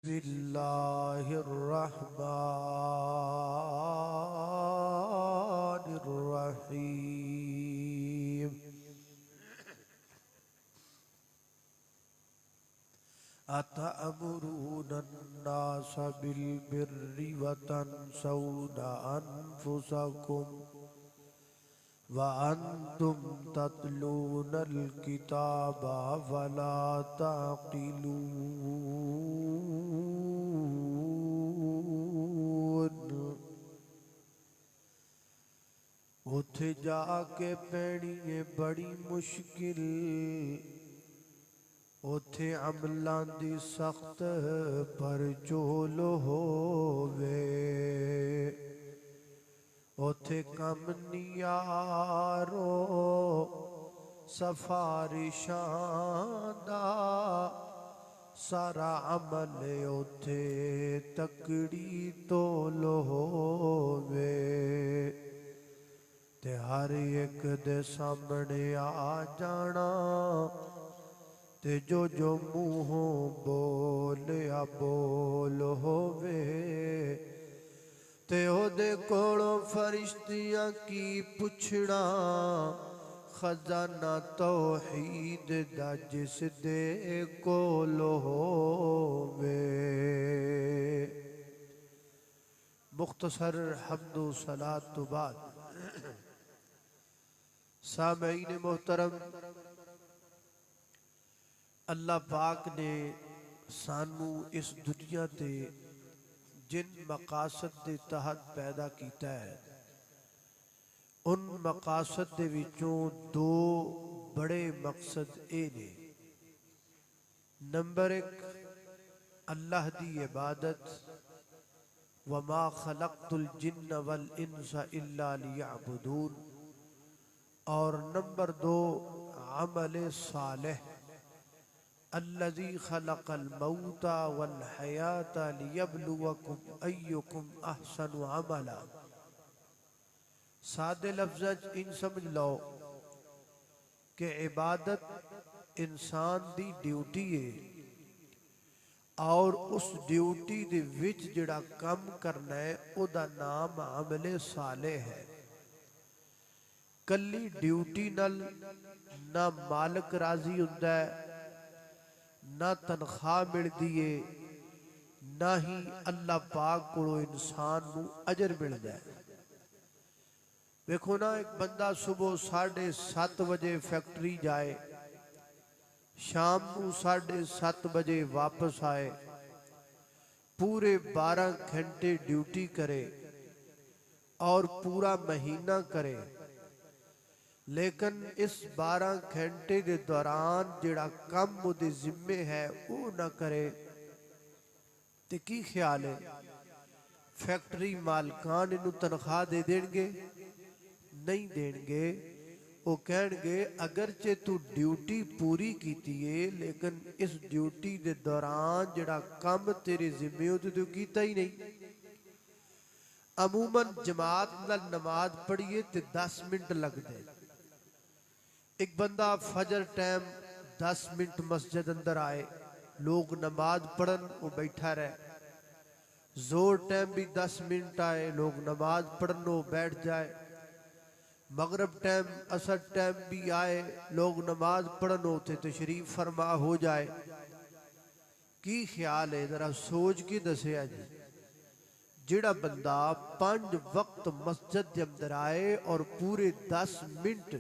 बिस्मिल्लाहिर्रहमानिर्रहीम। अतअमुरूनन्नास बिल्बिर्रि वतन्सौना अन्फुसकुम व अंतुम तत्लूनल किताबा वला ताक़िलून। उथे जाके पैनी है बड़ी मुश्किल, उथे अमलां दी सख्त पर चोल होवे। उथे कम नियारो सफारिशां दा सारा अमल उथे तकड़ी तोल होवे। ते हर एक दे सामने आ जाना ते जो मुँहों बोलिया बोल होवे। ते ओदे कोलों फरिश्तियां की पुछना, खजाना तौहीद दा जिस दे कोल होवे। मुख्तसर हम्दो सलात तो बाद सामईन मोहतरम, अल्लाह पाक ने सानू इस दुनिया ते जिन मकासद के तहत पैदा किया है, उन मकासद दे विचों दो बड़े मकसद ये ने। नंबर एक, अल्लाह दी इबादत, वमा खलक़तुल जिन्न वल इंसा इल्ला लियअबुदून। और नंबर दो, अमल सालेह, अल्लज़ी खलक़ल मौता वल हयाता लियब्लुवकुम अय्युकुम अहसनु अमला। सादे लफ्ज़ इन समझ लो कि इबादत इंसान दी ड्यूटी है और उस ड्यूटी दे विच जिहड़ा काम करना है उहदा नाम अमले साले है। कल्ली ड्यूटी नाल ना मालिक राजी हुंदा है, ना तनख्वाह मिलती है, ना ही अल्लाह पाक कोलों इंसान नूं अजर मिलता है। देखो ना, एक बंदा सुबह 7:30 बजे फैक्ट्री जाए, शाम को 7:30 बजे वापस आए, पूरे 12 घंटे ड्यूटी करे और पूरा महीना करे, लेकिन इस 12 घंटे के दौरान जिहड़ा काम उहदे जिम्मे है वो ना करे, तो की ख्याल है फैक्ट्री मालकान इनू तनख्वाह दे देंगे? नहीं देंगे। वो कहेंगे अगरचे तू ड्यूटी पूरी कीती है, लेकिन इस ड्यूटी के दौरान जिहड़ा काम तेरे जिम्मे हो तू कीता ही नहीं। अमूमन जमात नाल नमाज पढ़िए तो 10 मिनट लगते। एक बंदा फजर टाइम 10 मिनट मस्जिद अंदर आए, लोग नमाज पढ़न वो बैठा रहे। जोर टाइम भी 10 मिनट आए, लोग नमाज पढ़न वो बैठ जाए। मगरब टाइम असर टाइम भी आए, लोग नमाज पढ़न होते तशरीफ फरमा हो जाए। की ख्याल है, जरा सोच के दसिया जी। जिहड़ा बंदा 5 वक्त मस्जिद के अंदर आए और पूरे 10 मिनट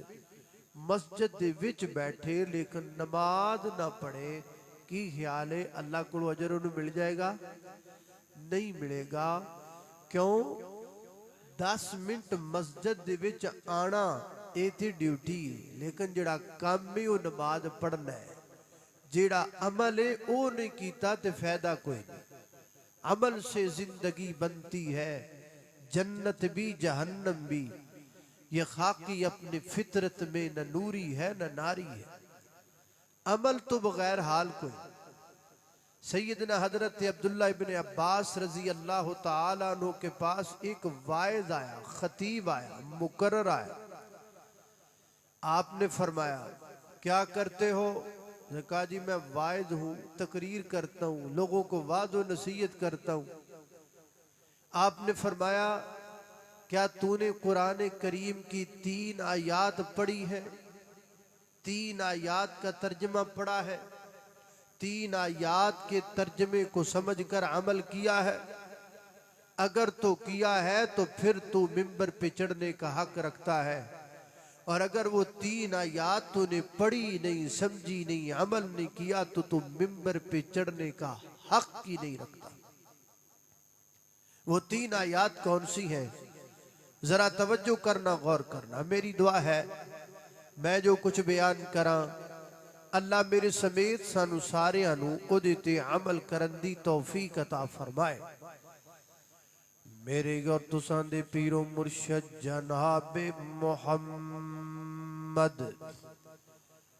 मस्जिद दे विच बैठे लेकिन नमाज ना पढ़े, की ख्याल है अल्लाह को अजर उन्हें मिल जाएगा? नहीं मिलेगा। क्यों? 10 मिनट मस्जिद दे विच आना ये तो ड्यूटी है, लेकिन जिहड़ा काम है वो नमाज पढ़ना है। जिहड़ा अमल है वो नहीं कीता तो फायदा कोई नहीं। अमल से जिंदगी बनती है, जन्नत भी जहन्नम भी। ये खाकी अपनी फितरत में न नूरी है न नारी है। अमल तो बगैर हाल कोई। सैयदना हजरत अब्दुल्ला इब्न अब्बास रजी अल्लाह तआला अन्हु के पास एक वाइज आया, खतीब आया, मुकर्रर आया। आपने फरमाया क्या करते हो? उसने कहा जी मैं वाइज हूं, तकरीर करता हूं, लोगों को वाद व नसीहत करता हूं। आपने फरमाया क्या तूने कुरान करीम की 3 आयात पढ़ी है? 3 आयात का तर्जमा पढ़ा है? 3 आयात के तर्जमे को समझकर अमल किया है? अगर तो किया है तो फिर तू मिंबर पे चढ़ने का हक रखता है, और अगर वो 3 आयात तूने पढ़ी नहीं, समझी नहीं, अमल नहीं किया तो तू मिंबर पे चढ़ने का हक ही नहीं रखता। वो 3 आयात कौन सी है? जरा तवज्जो करना, गौर करना। मेरी दुआ है मैं जो कुछ बयान करा अल्लाह मेरे समेत सानू सारियां नू ओदे ते अमल करन दी तौफीक अता फरमाए। मेरे और तुसां दे पीरो मुर्शद जनाबे मुहम्मद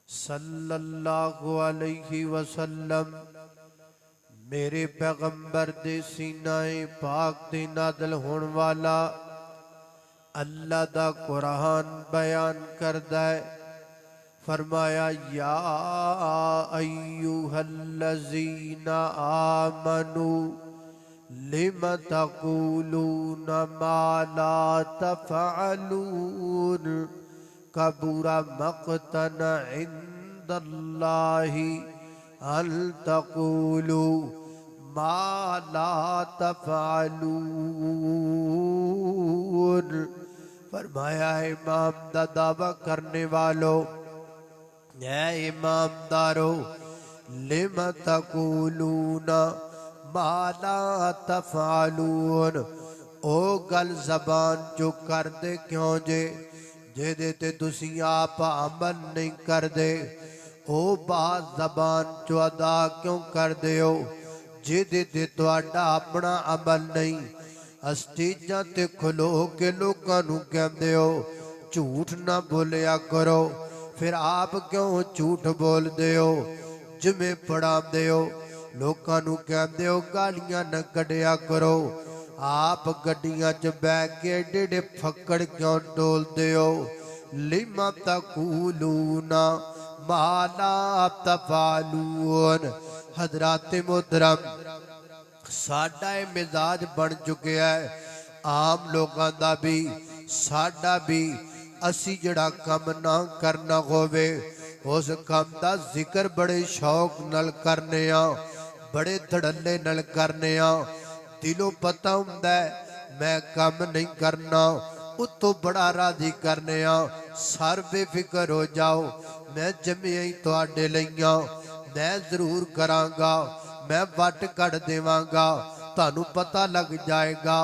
सल्लल्लाहु अलैहि वसल्लम मेरे पैगंबर दे सीनाए पाक ते नादल होने वाला अल्लाह दा कुरान बयान करदा है। फरमाया या अय्युहल्लज़ीना आमनू लिम तक़ूलूना मा ला तफ़अलून कबूरा मक़तन इंदल्लाहि अल तक़ूलू मा ला तफ़अलून। फरमाया इमाम दा दावा करने वालों, ऐ इमामदारो, लिम तक़ूलूना मा ला तफ़अलून, ओ गल जबान जो कर दे क्यों जे जेदे ते तुसी आप अमल नहीं कर दे। ओ बात जबान जो अदा क्यों कर दे हो जेदे ते तुहाडा अपना अमल नहीं। स्टेजां ते खलो के लोकां नू कहंदे हो झूठ ना बोलिया करो, फिर आप क्यों झूठ बोलदे हो? जिमें पढ़ांदे हो लोकां नू कहंदे हो गालियां न कढ़िया करो, आप गड्डियां च बैठ के एडे एडे फक्कड़ क्यों डोलदे हो? लिमा तक़ूलूना मा ला तफ़अलून। हज़रात मोहतरम, साडा मिजाज बन चुका है आम लोगों का भी, साडा भी, असी जड़ा कम ना करना होवे उस काम का जिक्र बड़े शौक नाल करने आ, बड़े धड़ल्ले नाल करने आ। दिलों पता हुंदा है मैं काम नहीं करना, उतो बड़ा राजी करने आ। सर बेफिक्र हो जाओ, मैं जम्मिया ही तुहाडे लईया, मैं जरूर करांगा, मैं वट कढ़ देवांगा, तानू पता लग जाएगा।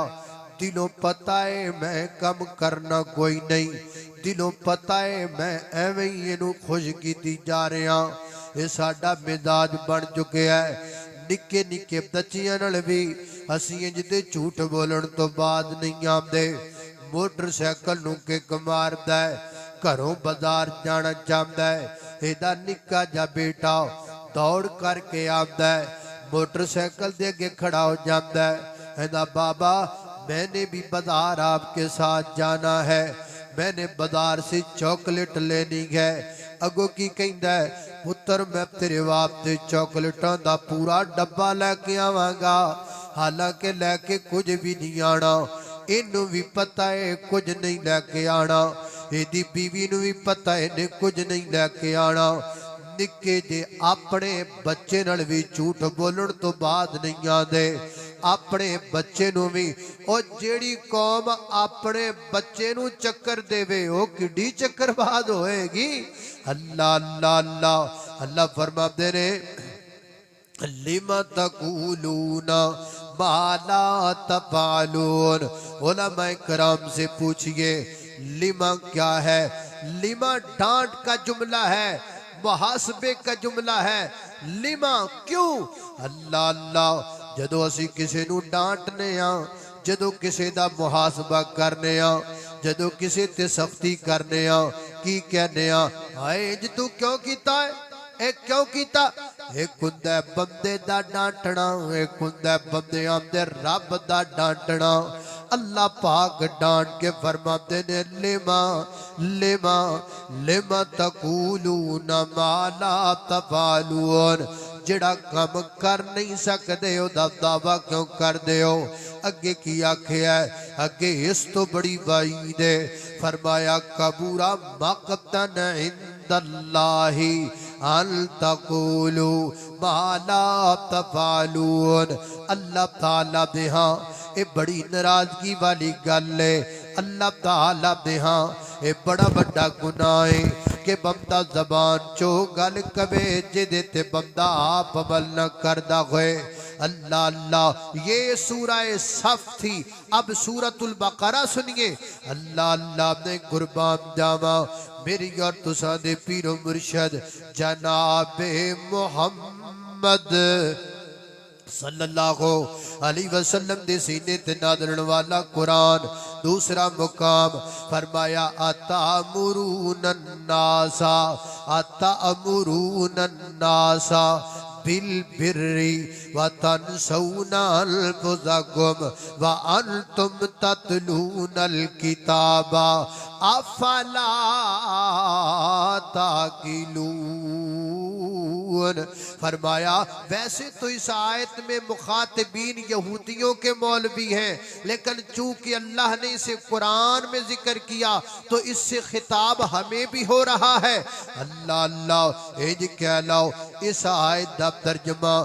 दिलों पता है मैं कम करना कोई नहीं, दिलों पता है मैं एवें ही इनू खुश कीती जा रहा। ये साडा मिजाज बन चुके है। निक्के निक्के बच्चियां नाल भी असीं इंज दे झूठ बोलण तो बाद नहीं आंदे। मोटरसाइकिल नू किक मारदा है, घरों बाजार जाना चाहता है, एदा निक्का जा बेटा दौड़ करके आंदा है, मोटरसाइकिल दे अगे खड़ा हो जाता है, कहता बाबा मैंने भी बाजार आपके साथ जाना है, मैंने बाजार से चॉकलेट लेनी है। अगो की कहता है पुत्र मैं तेरे वास्ते चॉकलेटों का पूरा डब्बा लेके आवांगा। हालांकि लैके कुछ भी नहीं आना, इनू भी पता है कुछ नहीं लैके आना, एदी बीवी नू भी पता है इन्हें कुछ नहीं लैके आना। निक्के जे अपने बच्चे नाल भी झूठ बोलण तो बाद नहीं आते। अपने बच्चे नू भी, और जेड़ी कौम अपने बच्चे नू चक्कर देवे ओ किड्डी चक्करबाज होएगी। अल्लाह अल्लाह अल्लाह अल्लाह फरमाते ने लिमा तक़ूलूना मा ला तफ़अलून। उलमाए कराम से पूछिए लिमा क्या है? लिमा डांट का जुमला है, मुहासबे का जुमला है। लिमा क्यों? अल्लाह अल्लाह, जदों असी किसी नू डांटने आ, जदों किसी दा मुहासबा करने आ, जदों किसी ते सख्ती करने आ, की कहने आ हाय इंज तू क्यों कीता है, ए क्यों कीता? एक हुंदा बंदे दा डांटना, एक हुंदा बंदियां दे रब दा डांटना। अल्लाह पाक डांट के फरमाते ने लिमा लिमा लिमा तकूलून मा ला तफालून, जिहड़ा कम कर नहीं सकते ओहदा दावा क्यों करदे हो। अगे की आखिया अगे इस तो बड़ी वाईद है, फरमाया कबूरा मक़तन इंदल्लाहि अन तक़ूलू मा ला तफ़अलून। अल्लाह ताला दे हां ये बड़ी नाराजगी वाली गल है। अल्लाह ताला दे हां ये बड़ा बड़ा गुनाह है कि बंदा जबान चो गल कवे जिदे ते बंदा आप अमल न करदा होए। अल्लाह अल्लाह ये सूरह सफ थी। अब सूरतुल बकरा सुनिए। अल्लाह अल्लाह ने कुर्बान जावा मेरी और तुसा दे पीरो मुर्शद जनाबे मुहम्मद सल्लल्लाहु अलैहि वसल्लम दे सीने ते नाज़िल वाला कुरान। दूसरा मुकाम फरमाया अतामुरून नासा अतामुरून नासा बिल बिर्री व तनसौना अनफुसकुम व अंतुम ततलूनल किताबा अफला ताकिलून। फरमाया वैसे तो इस आयत में मुखातिबीन यहूदियों के मौलवी हैं, लेकिन चूंकि अल्लाह ने इसे कुरान में जिक्र किया तो इससे खिताब हमें भी हो रहा है। अल्लाह अल्लाह एज कह लो इस आयत दा तर्जमा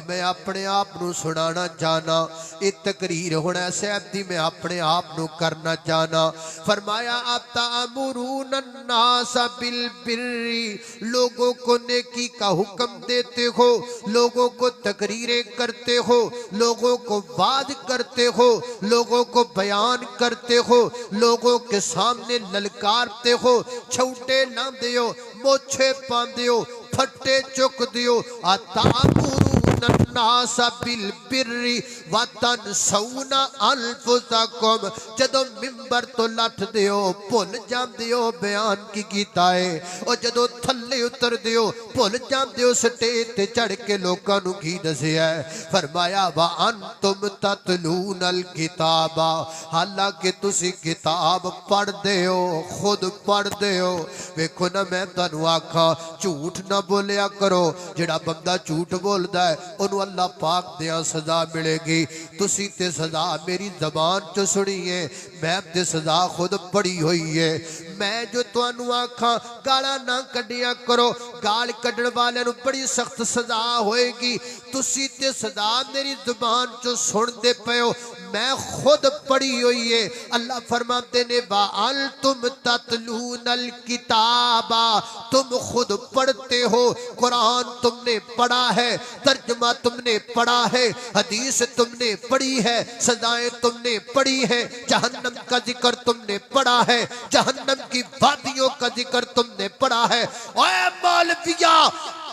मैं अपने आप नू सुनाना चाहना। ये तकरीर होना साहब दी मैं अपने आप नू करना चाहना। फरमाया अतामुरून अन्नास बिल बिर्री, लोगों को नेकी का हुक्म देते हो, लोगों को तकरीरें करते हो, लोगों को वाद करते हो, लोगों को बयान करते हो, लोगों के सामने ललकारते हो, छौटे लांदे हो, मोछे पांदे हो, फट्टे चुक दियो। अतामुरून अन्नास बिल बिर्री व तनसौना अनफुसकुम, जदों मिंबर तो लठ दियो भुल जांदे हो बयान की कीता है, और जदों थल्ले उतर दियो भुल जांदे हो स्टेज ते चढ़ के लोकां नू की दसिया है। फरमाया व अंतुम ततलूनल किताबा, हालांकि तुसी किताब पढ़दे हो, खुद पढ़दे हो। वेखो ना मैं तुहानू आखा झूठ ना बोलिया करो। जिहड़ा बंदा झूठ बोलदा है ओनू अल्लाह पाक दिया सजा मिलेगी। तुसी ते सजा मेरी जबान चो सुनी है, मैं ते सजा खुद पढ़ी हुई है। मैं जो तुहानू आखा गाला ना कढ़िया करो, गाल कढ़न वाले नू बड़ी सख्त सजा होएगी। तुसी ते सजा मेरी जुबान चो सुनदे पे हो, मैं खुद पढ़ी हुई है। अल्लाह फरमाते ने वाल तुम ततलूनल किताबा, तुम खुद पढ़ते हो। कुरान तुमने पढ़ा है, तर्जुमा तुमने पढ़ा है, हदीस तुमने पढ़ी है, सजाएं तुमने पढ़ी है, जहन्नम का जिक्र तुमने पढ़ा है, जहन्नम की वादियों का जिक्र तुमने पढ़ा है। ओए मौलविया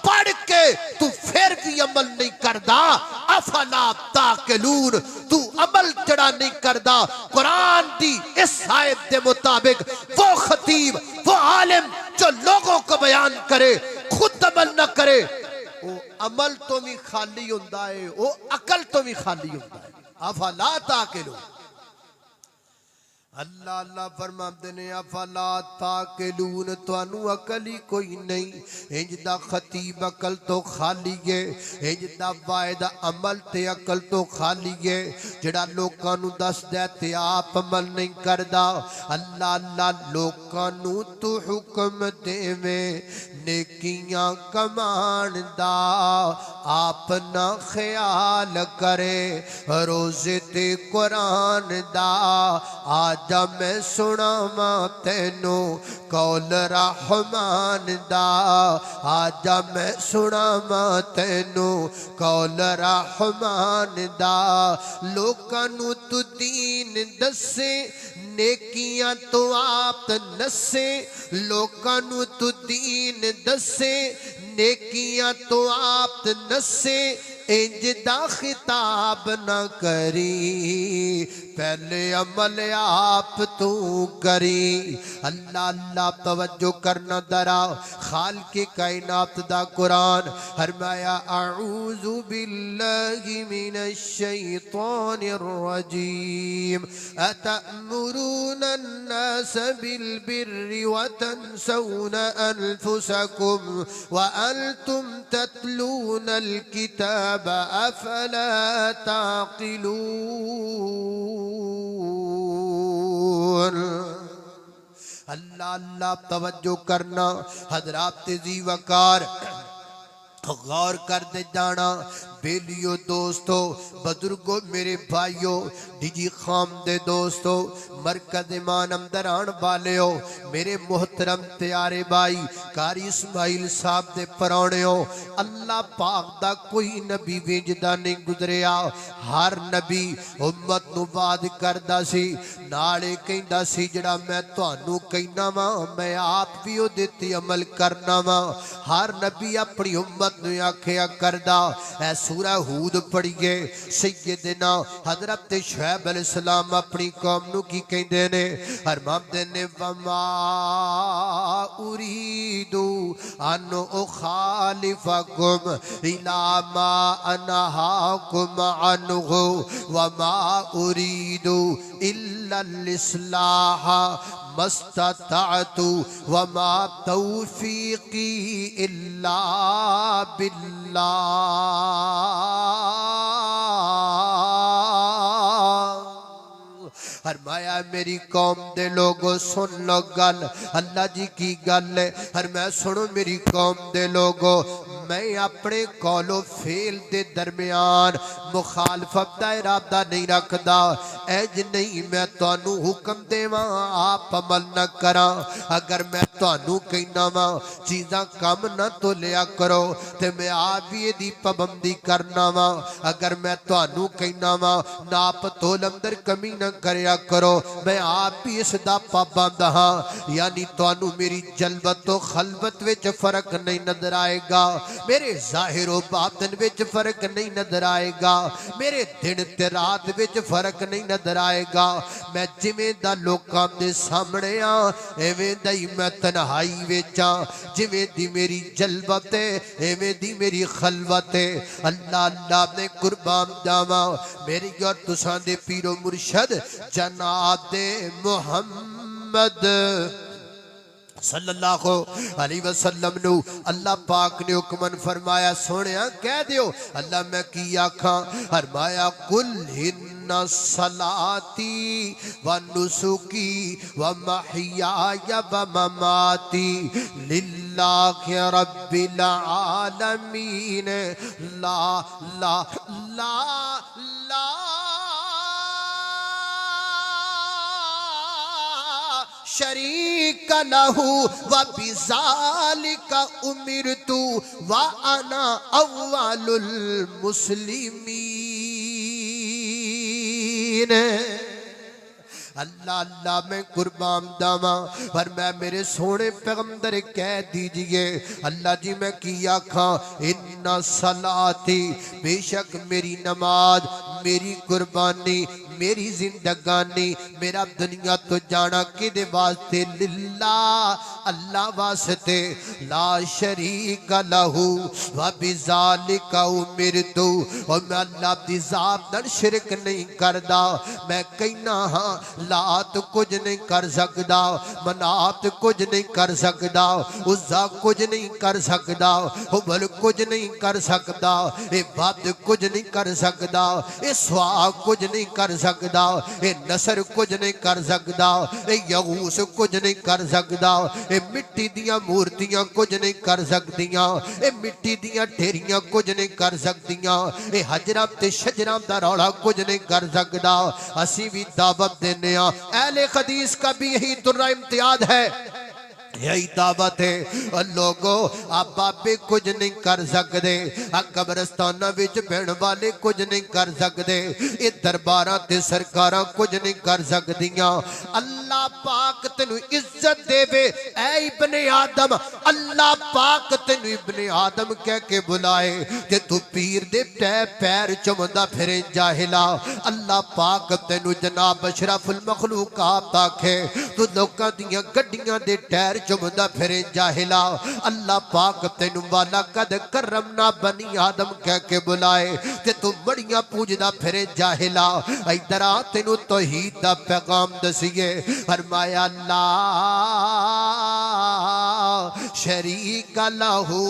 पढ़ के तू फिर भी अमल नहीं करदा, अफला ताकिलून, तू अमल जड़ा नहीं करदा कुरान दी इस आयत के मुताबिक। वो खतीब वो आलिम जो लोगों को बयान करे खुद अमल न करे, वो अमल तो भी खाली हुंदा है, वो अकल तो भी खाली हुंदा है। अफला ताकिलून। अल्लाह अल्लाह फरमाते ने अफला ताकिलून, तुहानू अकल ही कोई नहीं। इंज दा खतीब अकल तो खाली है, इंज दा वायदा अमल ते अकल तो खाली है। जिहड़ा लोकां नू दसदा ते आप अमल नहीं करदा। अल्लाह अल्लाह लोकां नू तू हुक्म देवे नेकियां कमान दा, आप ना ख्याल करे रोजे ते कुरान दा। आजा मैं सुनावा तेनू कौल रहमान दा, आजा मैं सुनावा तेनू कौल रहमान दा। लोकां नू तू दीन दसे नेकियां तो आप नसे, लोकां नू तू दीन दसे नेकियां तो आप नसे। इंजदा खिताब न करी, पहले अमल आप तू करी। अल्लाह अल्लाह तवज्जो करना दरा खाल के कायनात दा कुरान फरमाया अऊज़ु बिल्लाहि मिनश शैतानिर रजीम अतअमुरून अन्नास बिल बिर्रि व तंसौन अनफुसकुम व अंतुम ततलूनल किताब अफला ताक़िलून। अल्लाह अल्लाह तवज्जो करना हजरात जी वकार गौर कर दे जाना। बेलियो दोस्तों बुजुर्गो मेरे भाइयों डिजी खाम दे दोस्तों मरकज ईमान अंदर आन वाले हो मेरे मोहतरम प्यारे भाई कारी इस्माइल साहब दे परौणियों अल्लाह पाक दा कोई नबी वेजदा नहीं गुजरिया। हर नबी उम्मत नूं वाद करदा सी नाले कहंदा सी जड़ा मैं तुहानू कहना वा मैं आप भी ओदे ते अमल करना वा। हर नबी अपनी उम्मत नूं आखिया करदा ऐ सूरा हूद पढ़िए सैयदना हजरत शुएब अलैहिस्सलाम अपनी कौम नूं की कहंदे ने फरमांदे ने वमा उरीदु अन उखालिफकुम इला मा अनहाकुम अन्हु वमा उरीदु इल्लल इस्लाह मस्तताअतु वमा तौफीकी इल्ला बिल्लाह। फरमाया मेरी कौम दे लोगो सुन लो गल अल्लाह जी की गल है। फरमाया सुनो मेरी कौम दे लोगो मैं अपने कौलो फेल दे दरमियान मुखालफत दा इरादा नहीं रखदा। एज नहीं मैं तुहानू हुक्म देवां आप अमल न करा। अगर मैं तुहानू कहना वा चीज़ां कम न तोलिया करो ते मैं आप भी इहदी पाबंदी करना वा। अगर मैं तुहानू कहना वा नाप तोल अंदर कमी न करया करो मैं आप भी इसदा पाबंद हाँ। यानी तुहानू मेरी जलवत तो खलवत विच फर्क नहीं नजर आएगा, मेरे जाहिर व बातिन विच फर्क नहीं नजर आएगा, मेरे दिन ते रात विच फर्क नहीं नजर आएगा। मैं जिवें दा लोकां दे सामने आ एवें दा ही मैं तन्हाई विच आ। जिवें दी मेरी जलवत है एवें दी मेरी खलवत है। अल्लाह अल्लाह ने कुर्बान जावा मेरी और तुसां दे पीरो मुर्शद जनादे मुहम्मद सल्लल्लाहु अलैहि वसल्लम नु अल्लाह पाक ने हुक्मन फरमाया सोनिया कह दियो अल्लाह मैं की आखा। फरमाया कुल हिन्ना सलाती व नुसुकी व महयाया व ममाती लिल्लाहि रब्बिल आलमीन ला ला ला ला शरीक लहू व बिज़ालिका उमिरतु व अना अव्वलुल मुस्लिमीन। अल्लाह अल्लाह मैं कुर्बान दावा पर मैं मेरे सोने पैगंबर कह दीजिए अल्लाह जी मैं की आखा इन्ना सलाती बेशक मेरी नमाज मेरी कुर्बानी मेरी जिंदगानी मेरा दुनिया तो जाना किदे वास्ते लिल्ला अल्लाह वास्ते ला शरीक लहू व बिज़ालिका उमिरतु और मैं अल्लाह दी जात नाल शिरक नहीं करदा। मैं कहना हाँ लात कुछ नहीं कर सकदा, मनात कुछ नहीं कर सकदा, उज़्ज़ा कुछ नहीं कर सकदा, हुबल कुछ नहीं कर सकदा, ए बद कुछ नहीं कर सकदा, ए स्वा कुछ नहीं कर सकदा, ए नसर कुछ नहीं कर सकदा, ए यगूस कुछ नहीं कर सकदा, ए मिट्टी दियां मूर्तियां कुछ नहीं कर सकदियां, ए मिट्टी दियां ढेरियां कुछ नहीं कर सकदियां, ए हजरा ते शजरा दा रौला कुछ नहीं कर सकदा। असी भी दावत देने अहले हदीस का भी यही दुर्रा इम्तियाज है यही दावत है। और लोगों आप बाबे कुछ नहीं कर सकते, कब्रस्ताना विच बहन वाले कुछ नहीं कर सकते, ये दरबारा ते सरकारां कुछ नहीं कर सकदियां। अल्लाह पाक तेनू इज्जत देवे ऐ इब्ने आदम, अल्लाह पाक तेनू इब्ने आदम कह के बुलाए ते तू पीर दे पैर चुमदा फिरे जाहिला। अल्लाह पाक तेनू जनाब अशरफुल मखलूकात आखे तू लोकां दियां गड्डियां दे टायर चुमदा फिरे जाहिला। अल्लाह पाक तेनू वाला कद करम ना बनी आदम कह के बुलाए ते तू बड़ियां पूजदा फिरे जाहिला। इधर आ तेनू तौहीद दा पैगाम दसीए। फरमाया ला शरीक लहू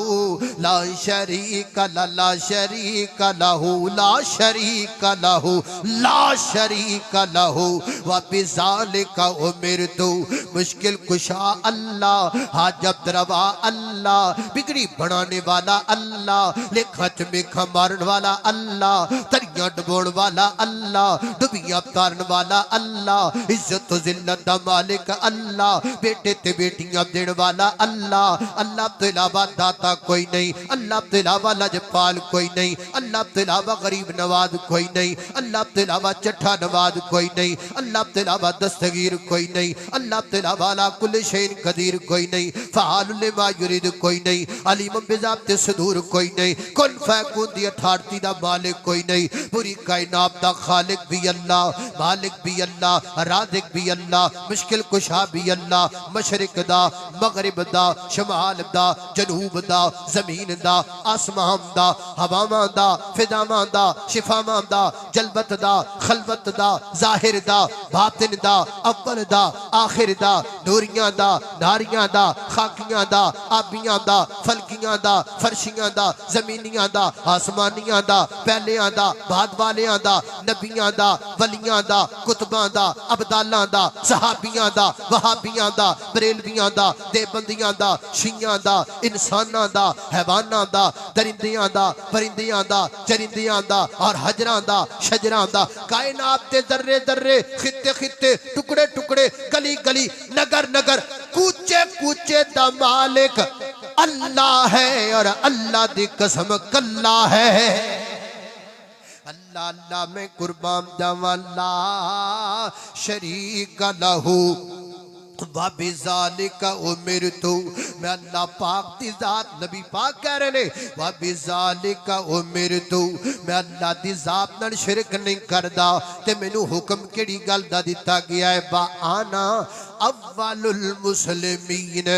ला शरीक ला शरीक लहू ला शरीक लहू ला शरीक लहू व बिज़ालिका उमिरतु। मुश्किल कुशा अल्लाह, हाजत रवा अल्लाह, बिगड़ी बनाने वाला अल्लाह, लेखा च मेखा मारन वाला अल्लाह, तरियां डबोण वाला अल्लाह, डुबियां तारन वाला अल्लाह, इज्जत जिल्लत दा मालिक अल्लाह, बेटे ते बेटियां देण वाला अल्लाह। अल्लाह तो इलावा दाता कोई नहीं, अल्लाह तो इलावा लजपाल कोई नहीं, अल्लाह तो इलावा गरीब नवाज कोई नहीं, अल्लाह तो इलावा चट्ठा नवाज कोई नहीं, अल्लाह तो इलावा दस्तगीर कोई नहीं, अल्लाह तो इलावा अला कुल्ल शैइन कदीर कोई नहीं, फ़आलुल लिमा युरीद कोई नहीं, अलीम बिज़ात सुदूर कोई नहीं, कुन फयकून दी अथॉरिटी दा मालिक कोई नहीं। पूरी कायनात दा खालिक भी अल्लाह, मालिक भी अल्लाह, राज़िक भी अल्लाह, मुश्किल कुशा भी अल्लाह, मशरिक दा मगरिब दा शमाल दा जनूब दा जमीन दा आसमान दा हवावां दा फिजावां दा शिफावां दा जलबत दा खलवत दा जाहिर दा बातिन दा अव्वल दा आखिर दा नूरियां दा नारियां दा खाकियां दा आबियां दा फलकियां दा फरशियां दा जमीनियां दा आसमानियां दा पहलियां दा बाद वालियां दा नबियां दा वलियां दा कुतबां दा अबदालां दा सहाबियां दा वहाबियां दा बरेलवियां दा देवबंदियां दा शियां दा इंसानां दा हैवानां दा दरिंदियां दा परिंदियां दा चरिंदियां दा और हजरां दा शजरां दा कायनात दे जर्रे जर्रे खित्ते खित्ते टुकड़े टुकड़े गली गली नगर नगर कूचे कूचे दा मालिक अल्लाह है और अल्लाह दी कसम कल्ला है। अल्लाह अल्लाह में कुर्बान जावां ला शरीक लहू वाबिज़ालिका उमिरतु। मैं अल्लाह पाक दी जात नबी पाक कह रहे ने वाबिज़ालिका उमिरतु। मैं अल्लाह दी जात नाल शिरक नहीं करदा ते मैनू हुक्म केड़ी गल दा दिता गया है बा आना अव्वलुल मुस्लिमीन।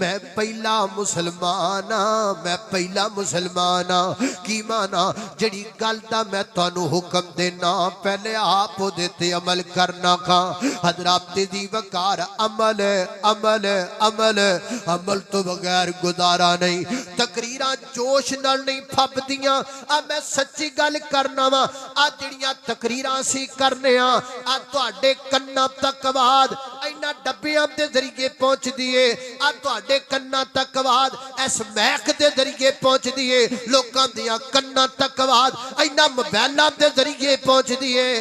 मैं पहला मुसलमान हाँ, मैं पहला मुसलमान हाँ। की माना जड़ी गल दा मैं तुहानू हुक्म देना पहले आप उहदे ते अमल करना खा। हज़रात दी वकार अमल अमल अमल अमल तो बगैर गुजारा नहीं। तकरीरां जोश नाल नहीं फबदियां। आ मैं सच्ची गल करना वा आ जिहड़ियां तकरीरां सी करने आ तुहाडे कन्नां तक आवाज़ इन्हां डब्बियां दे जरिए पहुंचदी है। आ तुहाडे कन्नां तक आवाज़ इस महक दे जरिए पहुंचदी है। लोकां दियां कन्नां तक आवाज़ इन्हां मोबाइलां दे जरिए पहुंचदी है।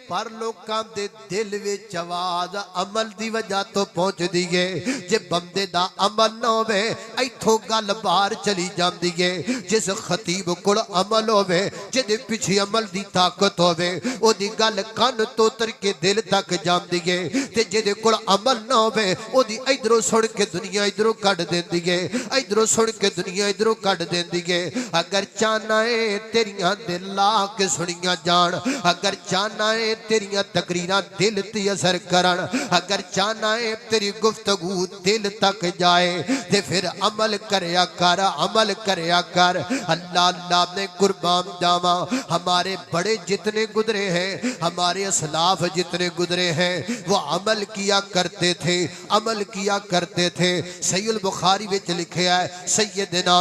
पर लोकां दे दिल विच आवाज़ अमल दी वजह तो पहुंचदी है। जे बंदे दा अमल ना होवे इथों गल बाहर चली जांदी है। जिस खतीब कोल अमल होवे जिहदे पिछे अमल दी ताकत होवे ओदी गल कन तो उतर के दिल तक जांदी है। ते जिहदे कोल अमल ना होवे ओदी इधरों सुन के दुनिया इधरों कढ देंदी है, इधरों सुन के दुनिया इधरों कढ देंदी है। अगर चाहना है तेरियां दिल ला के सुनियां जान, अगर चाहना है तेरियां तकरीरां दिल ते असर करन, अगर चाहना है तेरी गुफ्तगू दिल तक जाए ते फिर अमल करया कर, अमल करया कर। अल्लाह अल्लाह में कुर्बान जावा। हमारे बड़े जितने गुजरे हैं, हमारे असलाफ जितने गुजरे हैं वो अमल किया करते थे, अमल किया करते थे। सहीह बुखारी में लिखा है सैयदना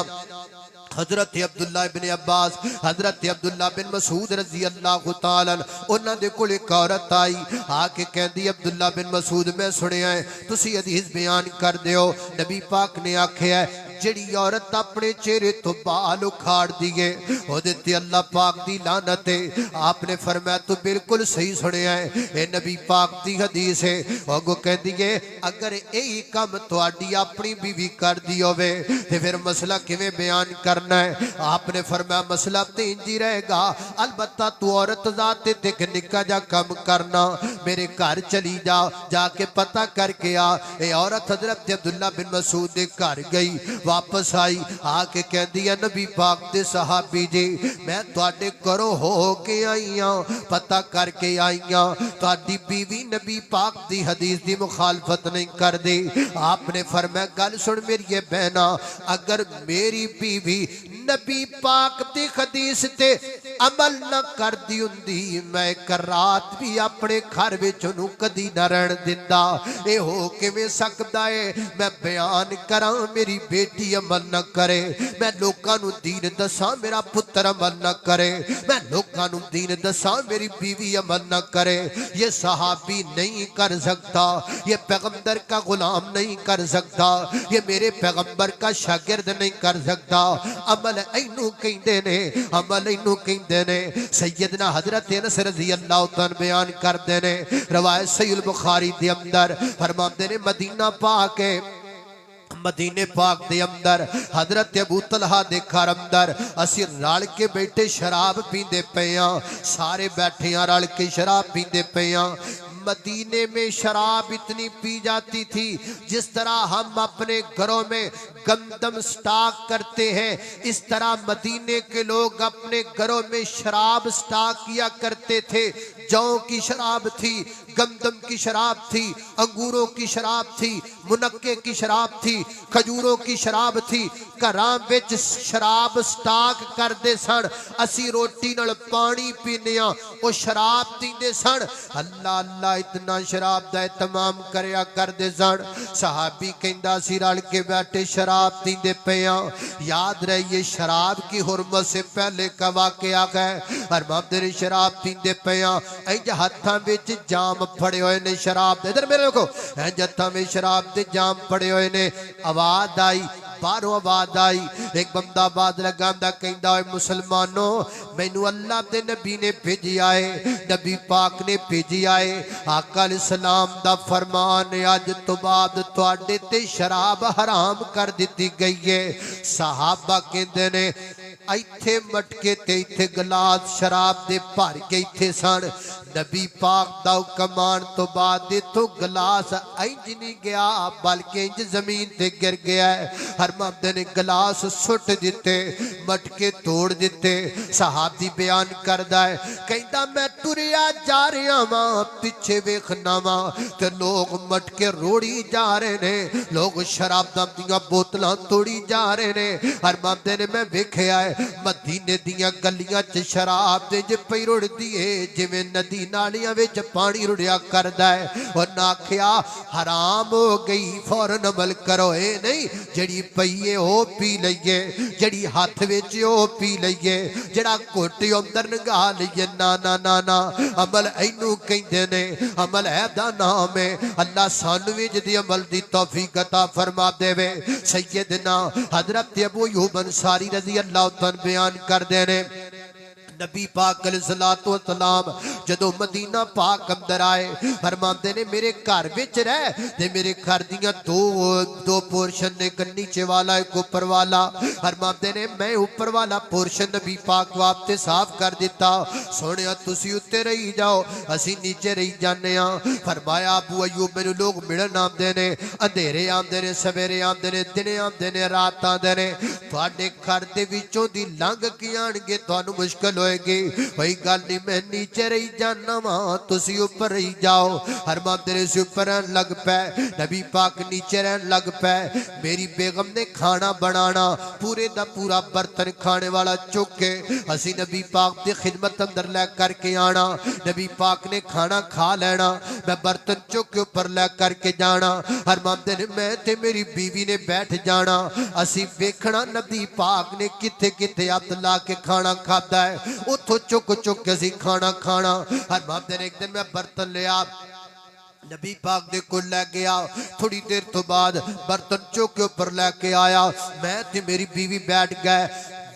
हजरत अब्दुल्ला इब्न अब्बास हजरत अब्दुल्ला बिन मसूद रजी अल्लाह तआला उन्हां दे कोल एक औरत आई आके कहंदी अब्दुल्ला बिन मसूद मैं सुनिया है तुसी हदीस बयान कर दियो नबी पाक ने आख्या है जिहड़ी औरत अपने चेहरे तो बाल उखाड़ दिए ओदे ते अल्लाह पाक दी लानत है। आपने फरमाया तू बिल्कुल सही सुनिया है, ये नबी पाक दी हदीस है। अगो कहदी है अगर यही काम तुहाडी अपनी बीवी कर दी होवे ते फिर मसला किवें बयान करना है। आपने फरमाया मसला तो इंज ही रहेगा, अलबत्ता तू औरत जाते ते एक निक्का जा काम करना, मेरे घर चली जा, जाके पता करके आ। ये औरत हजरत अब्दुल्ला बिन मसूद दे घर गई, वापस आई, आके कहदी है नबी पाक दे सहाबी जी मैं तुहाडे घरों हो के आई हां, पता करके आई हां, तुहाडी बीवी नबी पाक दी हदीस दी मुखालफत नहीं कर दी। आपने फरमाया गल सुन मेरी बहना, अगर मेरी बीवी नबी पाक दी हदीस ते अमल न कर दी हुंदी मैं एक रात भी अपने घर विच उहनूं कदी न रहण दिंदा। ए हो किवें सकदा है मैं बयान करां मेरी बेटी अमल न करे, मैं लोकां नूं दीन दसां मेरा पुत्र अमल न करे, मैं लोकां नूं दीन दसां मेरी बीवी अमल न करे। ये सहाबी नहीं कर सकता, ये पैगंबर का गुलाम नहीं कर सकता, ये मेरे पैगंबर का शागिर्द नहीं कर सकता। अमल इनू कहंदे ने, अमल इनू कहंदे ने। सैयदना हजरत अनस रज़ी अल्लाह तआला बयान करदे ने, रवायत सहीह बुखारी दे अंदर फरमाते ने मदीना पाक है, मदीने पाक दे अंदर हजरत अबू तलहा दे घर अंदर असी रल के बैठे शराब पींदे पे हां, सारे बैठे हां रल के शराब पींदे पे हां। मदीने में शराब इतनी पी जाती थी जिस तरह हम अपने घरों में गंदम स्टॉक करते हैं, इस तरह मदीने के लोग अपने घरों में शराब स्टॉक किया करते थे। जौ की शराब थी, गंदम की शराब थी, अंगूरों की शराब थी, मुनक्के की शराब थी, खजूरों की शराब थी। घरां विच शराब स्टॉक करदे सन, असी रोटी नाल पानी पीने आ, वो शराब पींदे सन। अल्लाह अल्लाह इतना शराब दा इतमाम करया करदे सन। सहाबी कहंदा सी रल के बैठे शराब पींदे पे आ। याद रहे ये शराब की हुर्मत से पहले का वाकया है। अरबाब ने शराब पींदे पे आ, इंज हत्थां विच जाम फड़े हुए ने शराब दे, इधर मेरे देखो इंज हत्थां में शराब दे जाम फड़े हुए ने। आवाज आई, बाहरों आवाज आई, एक बंदा आवाज लगांदा कहंदा ओए मुसलमानों मैनू अल्लाह दे नबी ने भेजिया है, नबी पाक ने भेजिया है, आका अलैहिस्सलाम दा फरमान है अज तो बाद तुहाडे ते शराब हराम कर दी गई है। सहाबा कहंदे ने इत्थे मटके ते इत्थे गिलास शराब दे भर के इत्थे सन। नबी पाक दा हुक्म आन तो बाद इथों गिलास इंज नहीं गया बल्कि इंज जमीन ते गिर गया है। हरमंद ने गिलास सुट दिते, मटके तोड़ दिते। सहाबी बयान करदा है कहंदा मैं तुरिया जा रहा वां, पिछे वेखना वां ते लोग मटके रोड़ी जा रहे ने, लोग शराबां दीयां बोतलां तोड़ी जा रहे ने। हरमंद ने मैं वेखिया है मदीने दियां गलियां च शराब दे ज पई रुड़दी है जिवें नदी नालियां विच पानी रुड़िया करदा है। और ना आखिया हराम हो गई फौरन अमल करो, ए नहीं जड़ी पईए ओ पी लईए, जड़ी हाथ विच ओ पी लईए, जड़ा घुट अंदर नंगा लईए। ना ना ना ना, अमल इनू कहंदे ने, अमल है दा नाम है। अल्लाह सानू भी जदी अमल दी तौफीक अता फरमा देवे। सैयदना हजरत अबू अय्यूब अंसारी रज़ी अल्लाह तआला बयान करदे ने नबी पाक अलैहिस्सलातु वस्सलाम जदों मदीना पाक अंदर आए फरमाते ने मेरे घर विच रह ते मेरे घर दियां दो पोर्शन ने, एक नीचे वाला एक ऊपर वाला। फरमाते ने मैं ऊपर वाला पोर्शन नबी पाक वास्ते साफ कर दिता, सोनिया तुसी उत्ते रही जाओ असी नीचे रही जाने आ। फरमाया अबू अय्यूब मैनू लोग मिलन आंदे ने, अंधेरे आंदे ने, सवेरे आंदे ने, दिने आंदे ने, रात आंदे ने, तुहाडे घर दे विचों दी लंघ के आणगे तुहानू मुश्किल कोई गल नहीं मैं नीचे रही जाना वा तुसी ऊपर रही जाओ। हरमान तेरे से ऊपर रहन लग पै, नबी पाक नीचे रहन लग पै। मेरी बेगम ने खाना बनाना पूरे दा पूरा बर्तन खाने वाला चुक के असी नबी पाक की खिदमत अंदर लै करके आना। नबी पाक ने खाना खा लेना, मैं बर्तन चुक के ऊपर लै करके जाना। हरमान दिन मैं ते मेरी बीवी ने बैठ जाना, असी वेखना नबी पाक ने किथे किथे हथ ला के खाना खाता है, उतो चुक चुक के असी खाना खाना। हर दिन एक दिन मैं बर्तन लिया नबी पाक दे कोल लै गया। थोड़ी देर तो बाद बर्तन चुक के ऊपर लैके आया। मैं ते मेरी बीवी बैठ गए,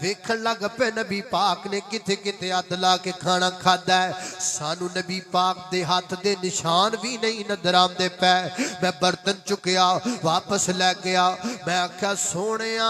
वेखन लग पे नबी पाक ने किथे किथे हथ ला के खाना खादा है। सानू नबी पाक दे हाथ दे निशान भी नहीं नजर आंदे पै। मैं बर्तन चुकया वापस लै गया। मैं आख्या सोहणिया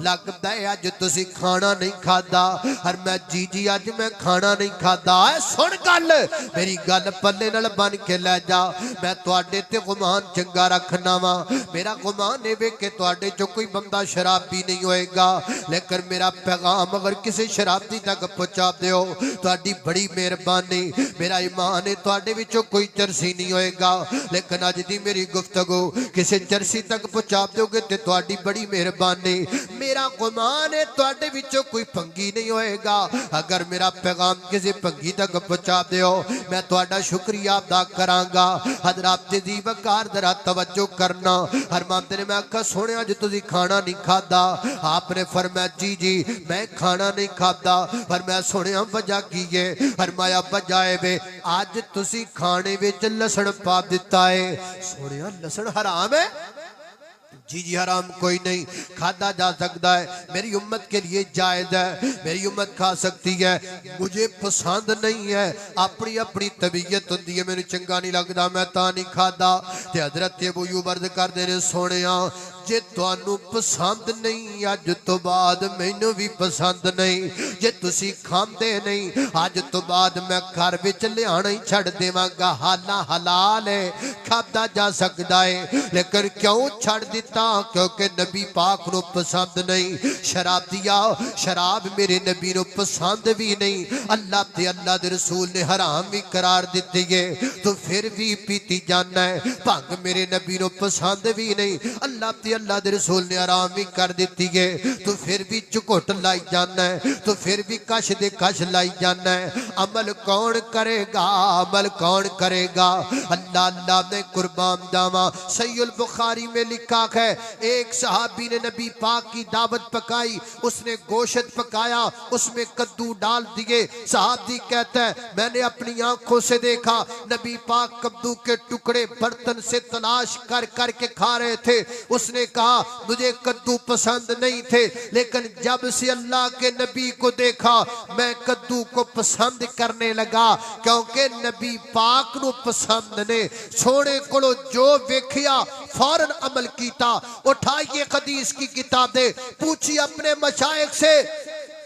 लगदा है अज तुसी खाना नहीं खादा। और मैं जी जी अज मैं खाना नहीं खादा। सुन गल मेरी गल पल्ले नाल बन के लै जा। मैं तुहाडे ते गुमान चंगा रखना वा। मेरा गुमान ए वे कि तुहाडे चो कोई बंदा शराबी नहीं होएगा, लेकिन मेरा पैगाम अगर किसी शराबी तक पहुंचा दियो तुहाडी बड़ी मेहरबानी। मेरा ईमान है तुहाडे विचों कोई चरसी नहीं होएगा, लेकिन अज दी मेरी गुफ्तगू किसी चरसी तक पहुंचा दोगे ते तुहाडी बड़ी मेहरबानी। मेरा गुमान है तुहाडे विचों कोई भंगी नहीं होएगा। अगर मेरा पैगाम किसी भंगी तक पहुंचा दियो मैं तुहाडा शुक्रिया अदा करांगा। हजरात दी वकार जरा तवज्जो करना। हरमंद ने मैं आखा सोने अज तुसीं खाना नहीं खादा। आपने फरमाया जी जी मैं खाना नहीं खाता। पर मैं सुनिया वजह की है। फरमाया वजह है वे अज तुसी खाने विच लसण पा दिता है। सुनिया लसण हराम है? जी जी हराम कोई नहीं, खादा जा सकता है। मेरी उम्मत के लिए जायज है, मेरी उम्मत खा सकती है। मुझे पसंद नहीं है, अपनी अपनी तबीयत होती है, मैंने चंगा नहीं लगता मैं ता नहीं खाता। ते हजरत अबू अय्यूब अर्ज करदे ने सोहणिया जे तुहानू पसंद नहीं अज तो बाद मैनू भी पसंद नहीं। जे तुसी खांदे नहीं अज तो बाद मैं घर विच लियाना ही छड़ देवांगा। हाला हलाल है, खादा जा सकता है, लेकिन क्यों छड़ दिता? क्योंकि नबी पाक नू पसंद नहीं। शराब दिया शराब मेरे नबी नू पसंद भी नहीं। अल्लाह ते अल्लाह दे रसूल ने हराम भी करार दिती है, तो फिर भी पीती जाना है। भंग मेरे नबी नू पसंद भी नहीं, अल्लाह ते अल्लाह दे रसूल ने हराम भी कर दिती है, तो फिर भी चुकोट लाई जाना है, तो फिर भी कश दे कश लाई जाना है। अमल कौन करेगा? अमल कौन करेगा? अल्लाह अल्लाह ने कुर्बान जावा। सहीहुल बुखारी में लिखा है एक सहाबी ने नबी पाक की दावत पकाई, उसने गोश्त पकाया, उसमें कद्दू डाल दिए। सहाबी कहता है मैंने अपनी आंखों से देखा नबी पाक कद्दू के टुकड़े बर्तन से तलाश कर कर के खा रहे थे। उसने कहा मुझे कद्दू पसंद नहीं थे, लेकिन जब से अल्लाह के नबी को देखा मैं कद्दू को पसंद करने लगा, क्योंकि नबी पाक नू पसंद ने। सोने को जो वेखिया फौरन अमल कीता। उठाइए हदीस की किताबें, पूछिए अपने मशाइख से।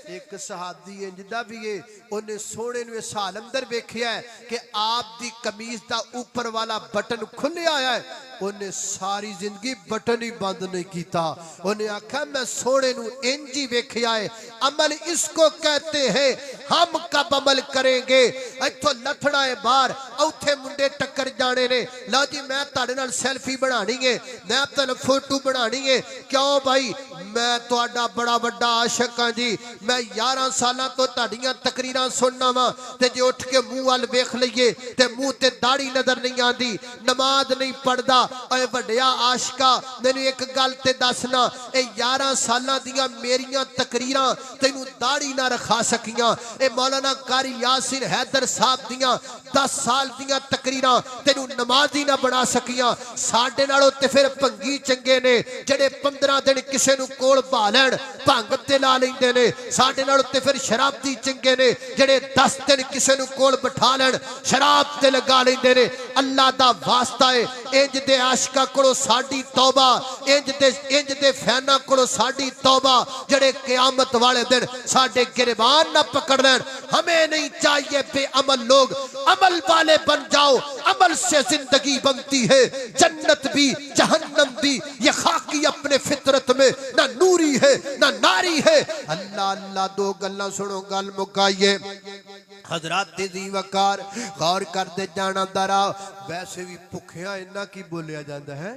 एक सहाबी इंजदा भी है, उन्हें सोने ने साल अंदर वेखिया है कि आप दी कमीज दा ऊपर वाला बटन खुलिया है। उन्हें सारी जिंदगी बटन ही बंद नहीं किया। उन्हें आखा मैं सोने नू इंज ही वेखिया है। अमल इसको कहते हैं। हम कब अमल करेंगे? इथों लथड़ा है बाहर, औथे मुंडे टक्कर जाने ने, लो जी मैं तुहाडे नाल सेल्फी बनानी है, मैं तुहानू फोटो बनानी है। क्यों भाई? मैं तुहाडा बड़ा बड़ा आशिक हां जी, मैं 11 साल तो तुहाडीआं तकरीरां सुनना वा, ते जे उठ के मुंह वाल वेख लईए ते मुंह ते दाढ़ी नजर नहीं आती, नमाज नहीं पढ़दा। ओए वड्डिया आशिका मैनू एक गल ते दसना, ए 11 सालां दियां मेरियां तकरीरां तैनू दाढ़ी ना रखा सकियां। ए मौलाना कारी यासिर हैदर साहब दियां 10 साल दियां तकरीरां तैनू नमाजी ना बना सकियां। साडे नालों ते फिर भंगी चंगे ने जेड़े 15 दिन किसे नू कोल भा लैण, भंग ते ला लैंदे ने। साडे नालों ते फिर शराबी चंगे ने जेड़े 10 दिन किसे नू कोल बिठा लैण, शराब ते लगा लैंदे ने। अल्लाह दा वास्ता है इंज दे आशिका कोलों साडी तौबा, इंज दे फैना कोलों साडी तौबा, जेड़े क़यामत वाले दिन साडे गिरबान ना पकड़ लैण। हमें नहीं चाहिए बेअमल लोग, अमल वाले बन जाओ। अमल से जिंदगी बनती है, जन्नत भी जहन्नम भी। ये खाकी अपने फितरत में ना नूरी है ना नारी है। अल्लाह अल्लाह दो गल्लां सुनो, गल मुकाइए। हजरात दी वकार गौर करते जाना दरा। वैसे भी भुखिया इन्ना की बोलिया जाता है।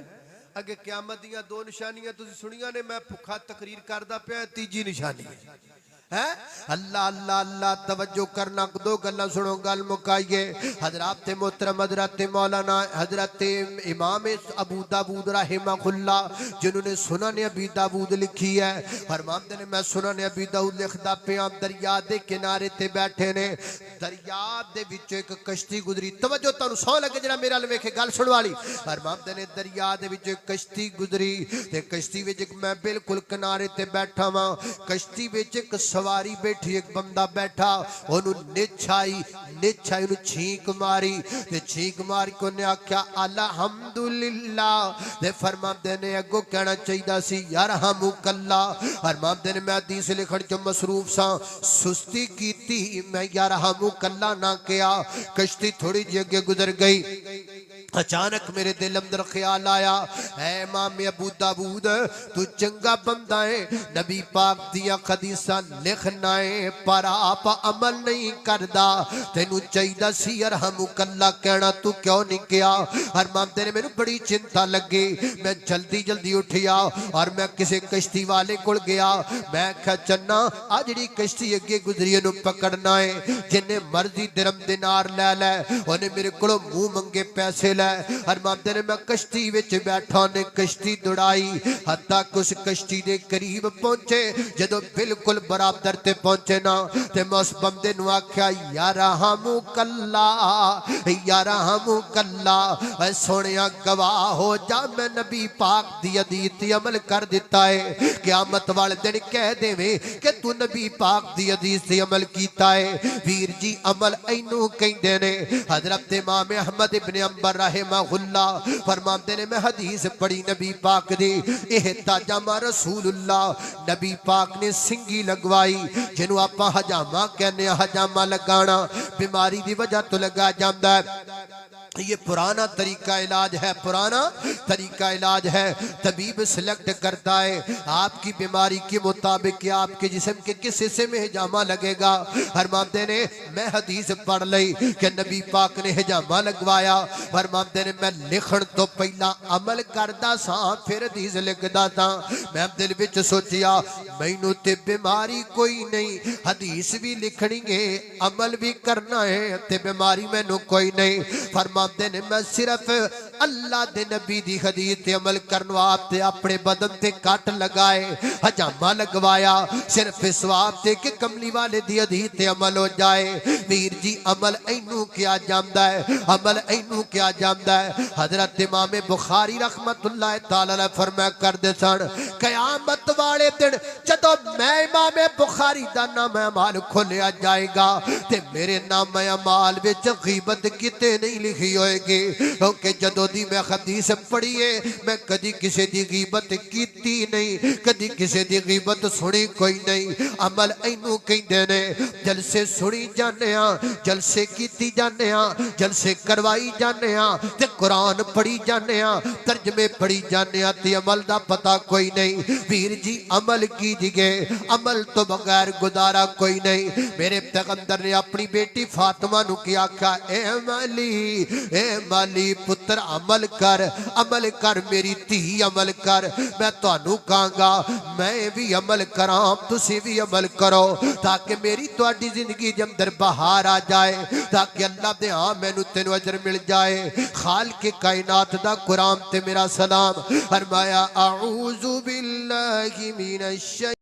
अगे क्यामत दियां 2 निशानियां तुसीं सुनियां ने, मैं भुखा तकरीर करदा पिया। तीजी निशानी है। अल्लाह अल्लाह अल्लाह तवज्जो करना, दो गल्लां सुनो, गल मुकाइए। हजरत मोहतरम हजरत मौलाना हजरत इमाम अबू दाऊद रहमहुल्लाह जिन्होंने सुनन अबी दाऊद लिखी है, फरमाते ने मैं सुनन अबी दाऊद लिखदा पिया, दरिया दे किनारे ते बैठे ने, दरिया दे विच एक कश्ती गुजरी। तवज्जो तुहानू सौ लगे जरा मेरे अल वेखे गल सुन वाली। फरमाते ने दरिया दे विच एक कश्ती गुजरी ते कश्ती विच मैं बिल्कुल किनारे ते बैठा वां, कश्ती विच एक सवारी बैठी, एक बंदा बैठा, ओनू निछाई ओनू छींक मारी ते छींक मार के उन्हें आख्या अल्हम्दुलिल्लाह ते फरमाते ने अगो कहना चाहिए सी यार हमकल्ला। फरमाते ने मैं हदीस लिखण च मसरूफ सा, सुस्ती कीती मैं यार हमकल्ला ना किया। कश्ती थोड़ी जी अगे गुजर गई, अचानक मेरे दिल अंदर ख्याल आया, ऐ इमाम अबू दाऊद तू चंगा बंदा है, नबी पाक दिया हदीसां लिखना है पर आप अमल नहीं करदा, तेनू चाहिदा सी अरहमुकल्ला कहना, तू क्यों नहीं किया। फरमाते ने मैनू बड़ी चिंता लगी, मैं जल्दी जल्दी उठिया और मैं किसी कश्ती वाले कोल गया। मैं आख्या चन्ना आ जिहड़ी कश्ती अगे गुजरी इहनू पकड़ना है, जिन्ने मर्जी दिरम दिनार लै लै, उन्हें मेरे कोलों मुंह मंगे पैसे लै। फरमाते ने मैं कश्ती विच बैठा ने कश्ती दौड़ाई हत्ता उस कश्ती दे करीब पहुंचे, जदों बिल्कुल बराबर ते पहुंचे ना ते मैं उस बंदे नू आख्या यार हमकल्ला यार हमकल्ला, सोनिया गवाह हो जा मैं नबी पाक दी हदीस ते अमल कर दिता है, क़यामत वाले दिन कह देवे कि तू नबी पाक दी हदीस ते अमल कीता है। वीर जी अमल इनू कहंदे ने। हजरत इमाम अहमद इब्न अंबर रहमहुल्लाह फरमाते ने मैं हदीस पढ़ी नबी पाक दी, एह ताजामा रसूलुल्लाह, नबी पाक ने सिंगी लगवाई जिन्हों आपां हजामा कहने, हजामा लगाना बीमारी की वजह तो लगा जाता है। ये पुराना तरीका इलाज है, पुराना तरीका इलाज है। तबीब सिलेक्ट करता है आपकी बीमारी के मुताबिक कि आपके जिस्म के किस हिस्से में हिजामा लगेगा। फरमाते ने मैं हदीस पढ़ ली कि नबी पाक ने हिजामा लगवाया। फरमाते ने मैं लिखण तो पहला अमल करदा सा फिर हदीस लिखदा था। मैं दिल विच सोचिया मैनू ते बीमारी कोई नहीं, हदीस भी लिखनी है अमल भी करना है ते बीमारी मैनू कोई नहीं। फरमा ने मैं सिर्फ अल्लाह दे नबी दी हदीस ते अमल करन वास्ते अपने बदन ते कट लगाए, हजामा लगवाया सिर्फ इस वास्ते कि कमली वाले दी हदीस ते अमल हो जाए। वीर जी अमल इनू किया जांदा है, अमल इनू किया जांदा है। हजरत इमाम बुखारी रहमतुल्लाह तआला अलैह फरमाया करदे सन कयामत वाले दिन जदों मैं इमाम बुखारी दा नाम अमाल खोलिया जाएगा ते मेरे नाम अमाल विच गीबत किते नहीं लिखी होएगी, क्योंकि जदों दी मैं हदीस पढ़ी है मैं कदी किसी दी गीबत कीती नहीं, कदी किसी दी गीबत सुनी कोई नहीं। अमल इनू कहंदे ने जलसे सुनी जाने जलसे कीती जाने जलसे करवाई जाने ते कुरान पढ़ी जाने तर्जमे पढ़ी जाने ते अमल दा पता कोई नहीं। वीर जी अमल कीजिए, अमल तो बगैर गुजारा कोई नहीं। मेरे पैगंबर ने अपनी बेटी फातिमा नू क्या आख्या, ए माली पुत्र अमल कर मेरी धी अमल कर। मैं तुहानू कहांगा मैं भी अमल करा तुसी भी अमल करो ताकि मेरी तुहाडी जिंदगी दे अंदर बहार आ जाए, ताकि अल्लाह दे हां मैनू तेनू अजर मिल जाए। खालिक कायनात दा कुरान ते मेरा सलाम फरमाया, अऊज़ु बिल्लाहि मिनश